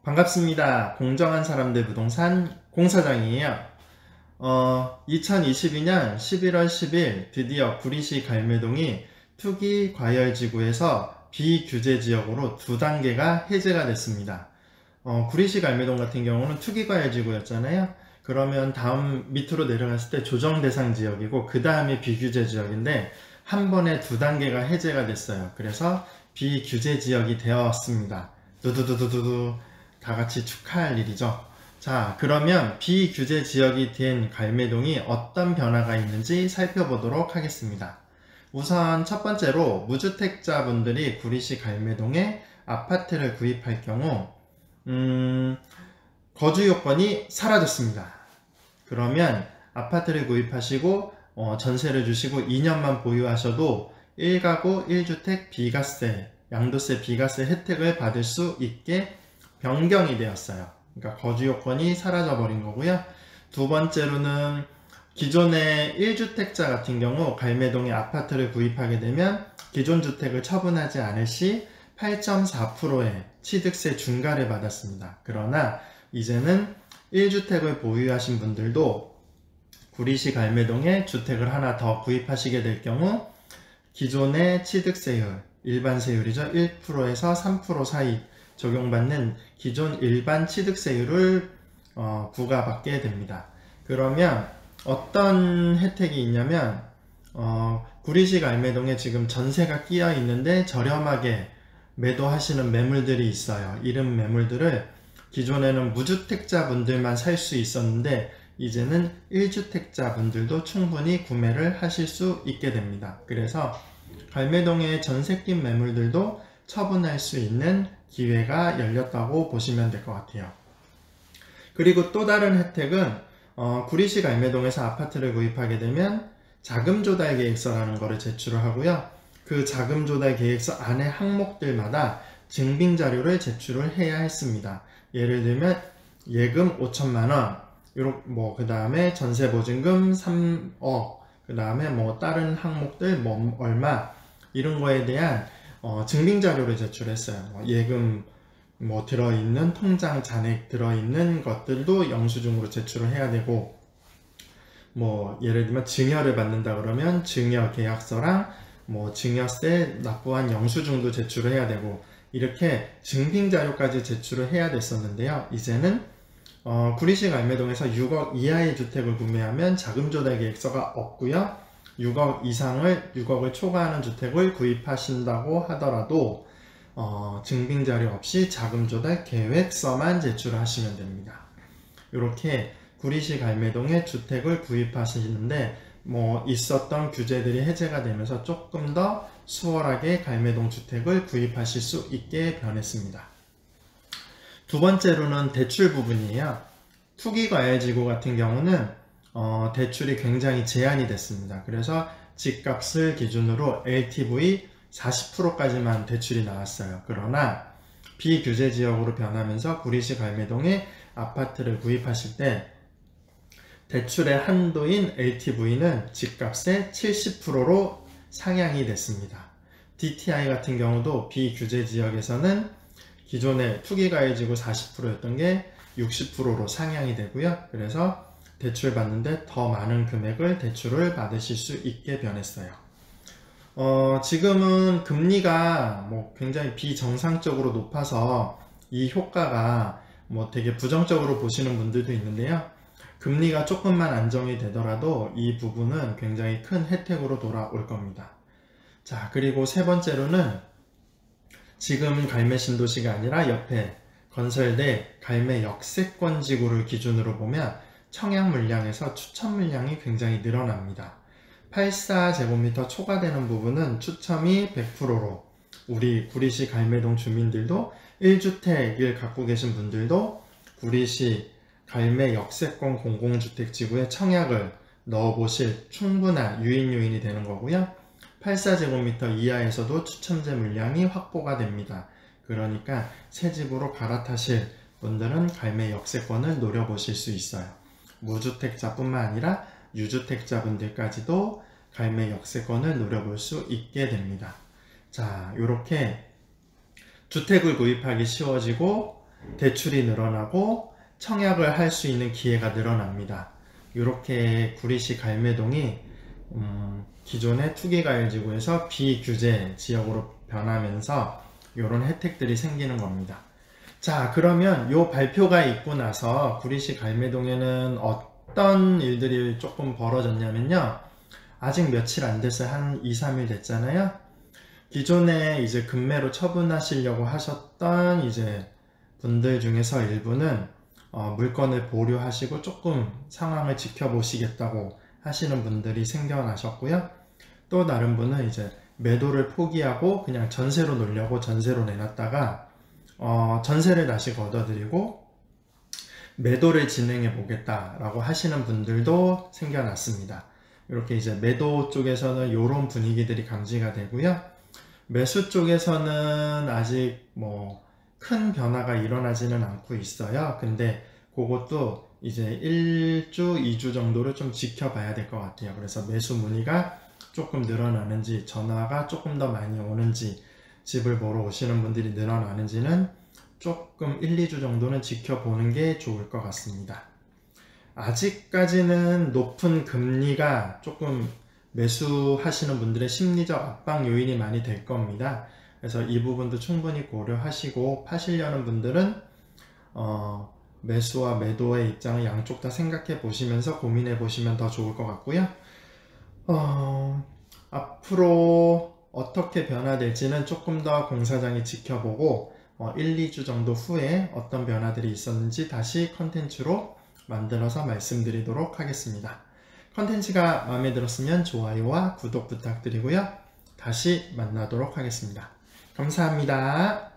반갑습니다. 공정한 사람들 부동산 공사장이에요. 2022년 11월 10일 드디어 구리시 갈매동이 투기 과열지구에서 비규제 지역으로 두 단계가 해제가 됐습니다. 구리시 갈매동 같은 경우는 투기 과열지구였잖아요. 그러면 다음 밑으로 내려갔을 때 조정 대상 지역이고 그 다음에 비규제 지역인데 한 번에 두 단계가 해제가 됐어요. 그래서 비규제 지역이 되었습니다. 두두두두두두. 다 같이 축하할 일이죠. 자, 그러면 비규제 지역이 된 갈매동이 어떤 변화가 있는지 살펴보도록 하겠습니다. 우선 첫 번째로 무주택자분들이 구리시 갈매동에 아파트를 구입할 경우 거주 요건이 사라졌습니다. 그러면 아파트를 구입하시고 전세를 주시고 2년만 보유하셔도 1가구 1주택 비과세, 양도세 비과세 혜택을 받을 수 있게 변경이 되었어요. 그러니까 거주 요건이 사라져 버린 거고요. 두 번째로는 기존의 1주택자 같은 경우 갈매동에 아파트를 구입하게 되면 기존 주택을 처분하지 않을 시 8.4%의 취득세 중과를 받았습니다. 그러나 이제는 1주택을 보유하신 분들도 구리시 갈매동에 주택을 하나 더 구입하시게 될 경우 기존의 취득세율, 일반세율이죠. 1%에서 3% 사이 적용받는 기존 일반 취득세율을 부과받게 됩니다. 그러면 어떤 혜택이 있냐면 구리시 갈매동에 지금 전세가 끼어 있는데 저렴하게 매도하시는 매물들이 있어요. 이런 매물들을 기존에는 무주택자 분들만 살 수 있었는데 이제는 1주택자 분들도 충분히 구매를 하실 수 있게 됩니다. 그래서 갈매동의 전세 낀 매물들도 처분할 수 있는 기회가 열렸다고 보시면 될 것 같아요. 그리고 또 다른 혜택은 구리시 갈매동에서 아파트를 구입하게 되면 자금조달 계획서라는 것을 제출을 하고요. 그 자금조달 계획서 안에 항목들마다 증빙자료를 제출을 해야 했습니다. 예를 들면 예금 5천만원, 그 다음에 전세보증금 3억, 그 다음에 다른 항목들 얼마, 이런 거에 대한 증빙자료를 제출했어요. 예금 들어있는 통장 잔액 들어있는 것들도 영수증으로 제출을 해야 되고, 예를 들면 증여를 받는다 그러면 증여 계약서랑 증여세 납부한 영수증도 제출을 해야 되고, 이렇게 증빙자료까지 제출을 해야 됐었는데요. 이제는 구리시 갈매동에서 6억 이하의 주택을 구매하면 자금조달 계획서가 없고요. 6억을 초과하는 주택을 구입하신다고 하더라도 증빙자료 없이 자금조달 계획서만 제출하시면 됩니다. 이렇게 구리시 갈매동에 주택을 구입하시는데 있었던 규제들이 해제가 되면서 조금 더 수월하게 갈매동 주택을 구입하실 수 있게 변했습니다. 두 번째로는 대출 부분이에요. 투기과열지구 같은 경우는 대출이 굉장히 제한이 됐습니다. 그래서 집값을 기준으로 LTV 40%까지만 대출이 나왔어요. 그러나 비규제 지역으로 변하면서 구리시 갈매동에 아파트를 구입하실 때 대출의 한도인 LTV는 집값의 70%로 상향이 됐습니다. DTI 같은 경우도 비규제 지역에서는 기존의 투기과열지구 40%였던 게 60%로 상향이 되고요. 그래서 대출 받는데 더 많은 금액을 대출을 받으실 수 있게 변했어요. 지금은 금리가 굉장히 비정상적으로 높아서 이 효과가 되게 부정적으로 보시는 분들도 있는데요. 금리가 조금만 안정이 되더라도 이 부분은 굉장히 큰 혜택으로 돌아올 겁니다. 자, 그리고 세 번째로는 지금 갈매 신도시가 아니라 옆에 건설대 갈매 역세권 지구를 기준으로 보면 청약 물량에서 추첨 물량이 굉장히 늘어납니다. 84제곱미터 초과되는 부분은 추첨이 100%로 우리 구리시 갈매동 주민들도 1주택을 갖고 계신 분들도 구리시 갈매 역세권 공공주택지구에 청약을 넣어보실 충분한 유인 요인이 되는 거고요. 84제곱미터 이하에서도 추첨제 물량이 확보가 됩니다. 그러니까 새 집으로 갈아타실 분들은 갈매 역세권을 노려보실 수 있어요. 무주택자뿐만 아니라 유주택자분들까지도 갈매 역세권을 노려볼 수 있게 됩니다. 자, 이렇게 주택을 구입하기 쉬워지고 대출이 늘어나고 청약을 할 수 있는 기회가 늘어납니다. 이렇게 구리시 갈매동이 기존의 투기과열지구에서 비규제 지역으로 변하면서 이런 혜택들이 생기는 겁니다. 자, 그러면 이 발표가 있고 나서 구리시 갈매동에는 어떤 일들이 조금 벌어졌냐면요. 아직 며칠 안 됐어요. 한 2, 3일 됐잖아요. 기존에 이제 급매로 처분하시려고 하셨던 이제 분들 중에서 일부는 물건을 보류하시고 조금 상황을 지켜보시겠다고 하시는 분들이 생겨나셨고요. 또 다른 분은 이제 매도를 포기하고 그냥 전세로 놓으려고 전세로 내놨다가 전세를 다시 걷어들이고 매도를 진행해 보겠다라고 하시는 분들도 생겨났습니다. 이렇게 이제 매도 쪽에서는 이런 분위기들이 감지가 되고요. 매수 쪽에서는 아직 뭐 큰 변화가 일어나지는 않고 있어요. 근데 그것도 이제 1주, 2주 정도를 좀 지켜봐야 될 것 같아요. 그래서 매수 문의가 조금 늘어나는지, 전화가 조금 더 많이 오는지, 집을 보러 오시는 분들이 늘어나는지는 조금 1, 2주 정도는 지켜보는 게 좋을 것 같습니다. 아직까지는 높은 금리가 조금 매수하시는 분들의 심리적 압박 요인이 많이 될 겁니다. 그래서 이 부분도 충분히 고려하시고 파시려는 분들은 매수와 매도의 입장을 양쪽 다 생각해 보시면서 고민해 보시면 더 좋을 것 같고요. 앞으로 어떻게 변화될지는 조금 더 공사장이 지켜보고 1, 2주 정도 후에 어떤 변화들이 있었는지 다시 컨텐츠로 만들어서 말씀드리도록 하겠습니다. 컨텐츠가 마음에 들었으면 좋아요와 구독 부탁드리고요. 다시 만나도록 하겠습니다. 감사합니다.